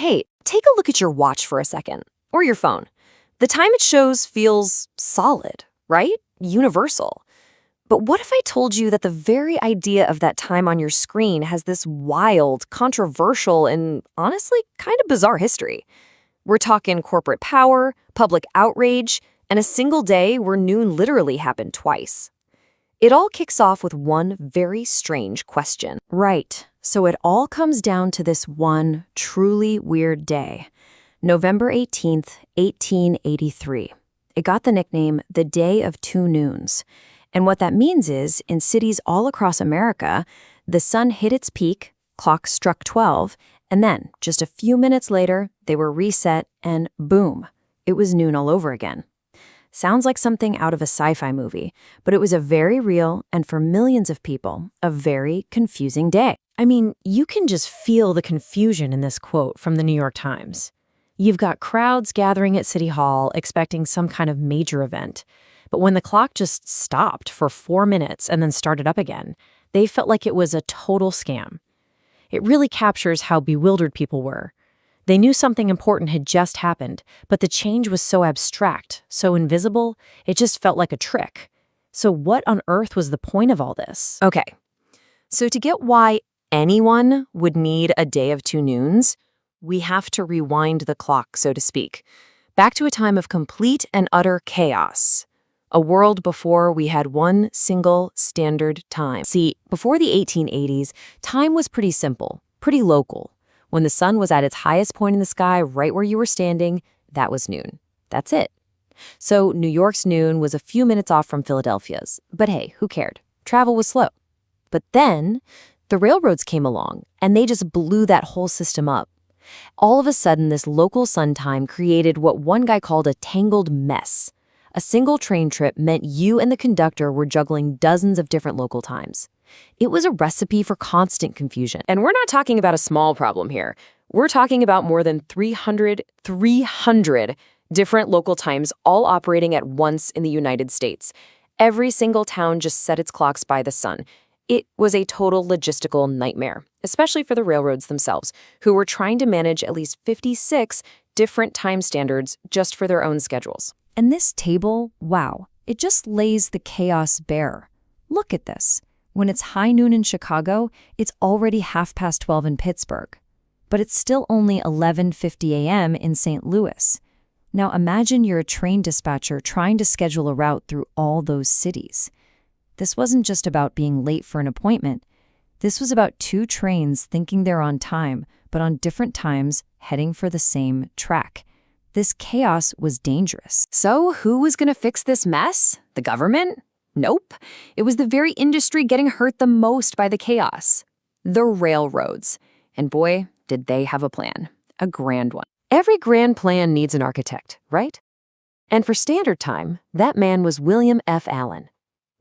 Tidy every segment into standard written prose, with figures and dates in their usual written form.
Hey, take a look at your watch for a second, or your phone. The time it shows feels solid, right? Universal. But what if I told you that the very idea of that time on your screen has this wild, controversial, and honestly kind of bizarre history? We're talking corporate power, public outrage, and a single day where noon literally happened twice. It all kicks off with one very strange question. Right. So it all comes down to this one truly weird day. November 18th, 1883. It got the nickname the Day of Two Noons. And what that means is, in cities all across America, the sun hit its peak, clocks struck 12, and then, just a few minutes later, they were reset and boom, it was noon all over again. Sounds like something out of a sci-fi movie, but it was a very real, and for millions of people, a very confusing day. I mean, you can just feel the confusion in this quote from the New York Times. You've got crowds gathering at City Hall expecting some kind of major event. But when the clock just stopped for 4 minutes and then started up again, they felt like it was a total scam. It really captures how bewildered people were. They knew something important had just happened, but the change was so abstract, so invisible, it just felt like a trick. So what on earth was the point of all this? Okay, so to get why anyone would need a day of two noons, we have to rewind the clock, so to speak, back to a time of complete and utter chaos. A world before we had one single standard time. See, before the 1880s, time was pretty simple, pretty local. When the sun was at its highest point in the sky right where you were standing, that was noon. That's it. So New York's noon was a few minutes off from Philadelphia's. But hey, who cared? Travel was slow. But then the railroads came along, and they just blew that whole system up. All of a sudden, this local sun time created what one guy called a tangled mess. A single train trip meant you and the conductor were juggling dozens of different local times. It was a recipe for constant confusion. And we're not talking about a small problem here. We're talking about more than 300 different local times all operating at once in the United States. Every single town just set its clocks by the sun. It was a total logistical nightmare, especially for the railroads themselves, who were trying to manage at least 56 different time standards just for their own schedules. And this table, wow, it just lays the chaos bare. Look at this. When it's high noon in Chicago, it's already 12:30 in Pittsburgh. But it's still only 11:50 a.m. in St. Louis. Now imagine you're a train dispatcher trying to schedule a route through all those cities. This wasn't just about being late for an appointment. This was about two trains thinking they're on time, but on different times heading for the same track. This chaos was dangerous. So who was going to fix this mess? The government? Nope. It was the very industry getting hurt the most by the chaos. The railroads. And boy, did they have a plan. A grand one. Every grand plan needs an architect, right? And for standard time, that man was William F. Allen.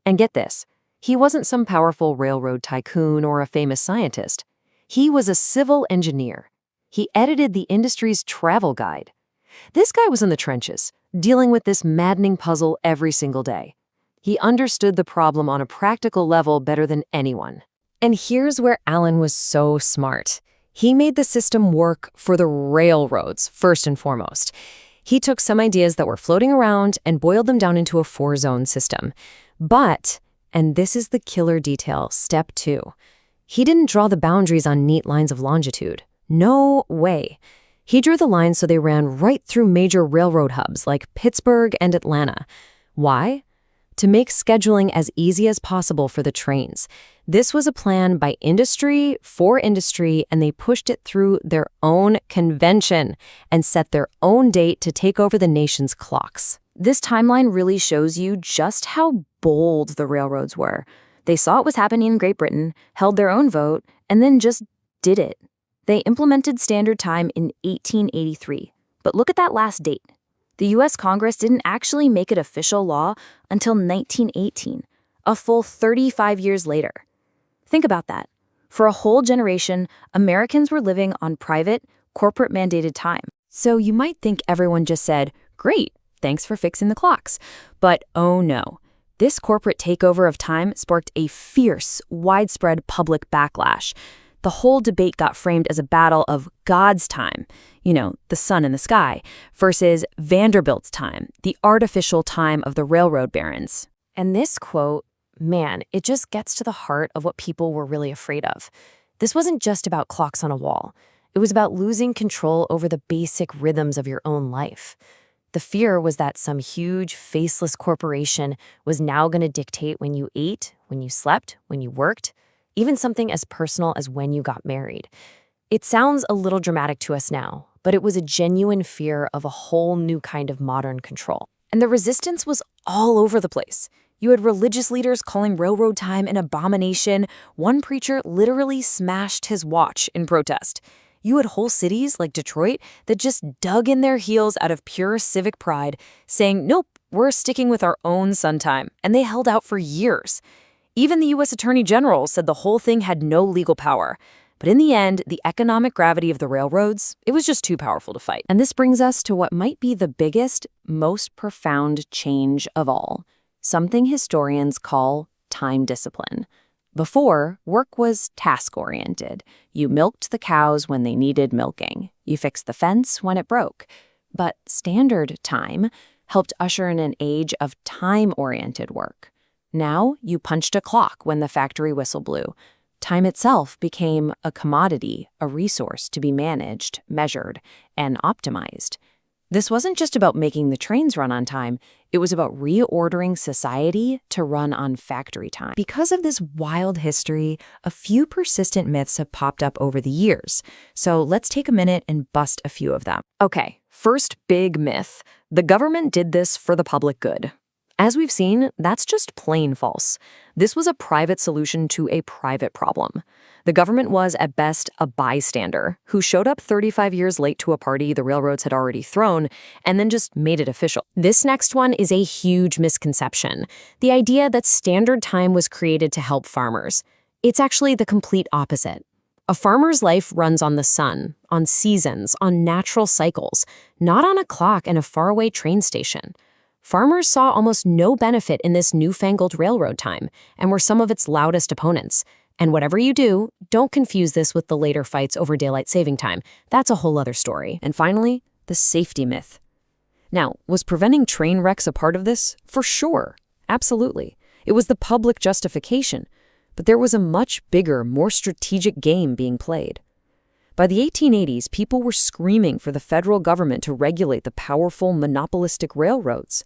And get this, he wasn't some powerful railroad tycoon or a famous scientist. He was a civil engineer. He edited the industry's travel guide. This guy was in the trenches, dealing with this maddening puzzle every single day. He understood the problem on a practical level better than anyone. And here's where Allen was so smart. He made the system work for the railroads, first and foremost. He took some ideas that were floating around and boiled them down into a 4-zone system. But, and this is the killer detail, step 2, he didn't draw the boundaries on neat lines of longitude. No way. He drew the lines so they ran right through major railroad hubs like Pittsburgh and Atlanta. Why? To make scheduling as easy as possible for the trains. This was a plan by industry, for industry, and they pushed it through their own convention and set their own date to take over the nation's clocks. This timeline really shows you just how bold the railroads were. They saw what was happening in Great Britain, held their own vote, and then just did it. They implemented standard time in 1883. But look at that last date. The U.S. Congress didn't actually make it official law until 1918, a full 35 years later. Think about that. For a whole generation, Americans were living on private, corporate-mandated time. So you might think everyone just said, "Great, thanks for fixing the clocks." But oh no. This corporate takeover of time sparked a fierce, widespread public backlash. The whole debate got framed as a battle of God's time, the sun in the sky, versus Vanderbilt's time, the artificial time of the railroad barons. And this quote, man, it just gets to the heart of what people were really afraid of. This wasn't just about clocks on a wall. It was about losing control over the basic rhythms of your own life. The fear was that some huge, faceless corporation was now going to dictate when you ate, when you slept, when you worked, even something as personal as when you got married. It sounds a little dramatic to us now, but it was a genuine fear of a whole new kind of modern control. And the resistance was all over the place. You had religious leaders calling railroad time an abomination. One preacher literally smashed his watch in protest. You had whole cities like Detroit that just dug in their heels out of pure civic pride, saying, nope, we're sticking with our own sun time. And they held out for years. Even the U.S. Attorney General said the whole thing had no legal power. But in the end, the economic gravity of the railroads, it was just too powerful to fight. And this brings us to what might be the biggest, most profound change of all. Something historians call time discipline. Before, work was task-oriented. You milked the cows when they needed milking. You fixed the fence when it broke. But standard time helped usher in an age of time-oriented work. Now, you punched a clock when the factory whistle blew. Time itself became a commodity, a resource to be managed, measured, and optimized. This wasn't just about making the trains run on time, it was about reordering society to run on factory time. Because of this wild history, a few persistent myths have popped up over the years. So let's take a minute and bust a few of them. Okay, first big myth. The government did this for the public good. As we've seen, that's just plain false. This was a private solution to a private problem. The government was, at best, a bystander who showed up 35 years late to a party the railroads had already thrown and then just made it official. This next one is a huge misconception. The idea that standard time was created to help farmers. It's actually the complete opposite. A farmer's life runs on the sun, on seasons, on natural cycles, not on a clock and a faraway train station. Farmers saw almost no benefit in this newfangled railroad time and were some of its loudest opponents. And whatever you do, don't confuse this with the later fights over daylight saving time. That's a whole other story. And finally, the safety myth. Now, was preventing train wrecks a part of this? For sure. Absolutely. It was the public justification. But there was a much bigger, more strategic game being played. By the 1880s, people were screaming for the federal government to regulate the powerful, monopolistic railroads.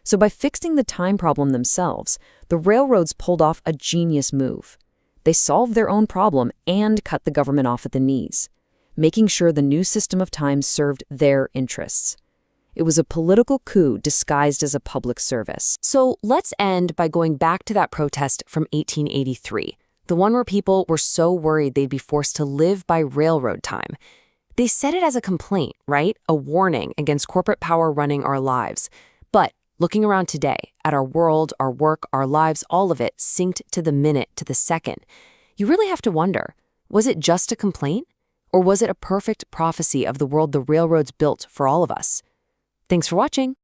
So by fixing the time problem themselves, the railroads pulled off a genius move. They solved their own problem and cut the government off at the knees, making sure the new system of time served their interests. It was a political coup disguised as a public service. So let's end by going back to that protest from 1883, the one where people were so worried they'd be forced to live by railroad time. They said it as a complaint, right? A warning against corporate power running our lives. But looking around today, at our world, our work, our lives, all of it synced to the minute, to the second, you really have to wonder, was it just a complaint? Or was it a perfect prophecy of the world the railroads built for all of us? Thanks for watching.